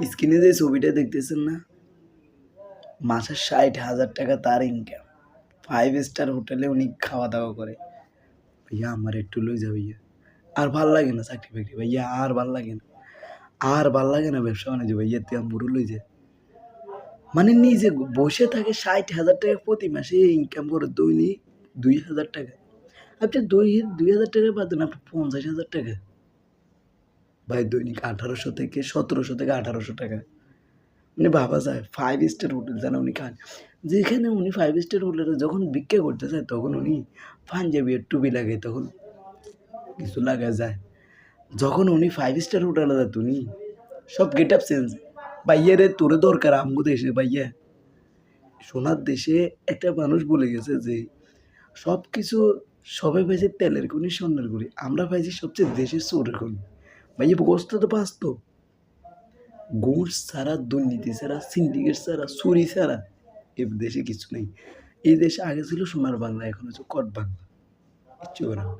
স্ক্রিনে যে ছবিটা দেখতেছেন না, মাসে ৬০,০০০ টাকা তার ইনকাম। 5 স্টার হোটেলে উনি খাওয়া দাওয়া করে। ভাইয়া আমার একটু লই যা ভাইয়া। আর ভাল লাগে না চাকরি বাকরি ভাইয়া, আর ভাল লাগে না। আর ভাল লাগে না ব্যবসা বাণিজ্য ভাইয়া, তুই আম্মুরও লই যা। মানে নিজে বসে থাকে ৬০,০০০ টাকা প্রতি মাসে ইনকাম করে দৈনিক ২,০০০ টাকা। আপনি ২,০০০ টাকা বাদ দেন, আপনি ৫০,০০০ টাকা। ভাই দৈনিক ১৮০০ থেকে ১৭০০ থেকে ১৮০০ টাকা। মানে ভাবা যায় 5 স্টার হোটেল যেন উনি খান। যেখানে উনি 5 স্টার হোটেলে যখন ভিক্ষা করতে যায় তখন উনি পাঞ্জাবি আর টুপি লাগায়, তখন কিছু লাগা যায়। যখন উনি 5 স্টার হোটেলে যেত উনি সব গেট আপ চেঞ্জ। ভাইয়া রে তোরে দরকার আমগো দেশে ভাইয়া। সোনার দেশে একটা মানুষ বলে গেছে যে সব কিছু সবাই পাইছে তেলের খনি স্বর্ণের খনি, আমরা পাইছি সবচেয়ে দেশের চোরের খনি। ভাইয়া বস্তু তো বাস্তব। ঘুষ ছাড়া, দুর্নীতি ছাড়া, সিন্ডিকেট ছাড়া, চুরি ছাড়া এ দেশে কিছু নেই। এই দেশে আগে ছিল সোনার বাংলা, এখন হচ্ছে কট বাংলা। কিচ্ছু করে না।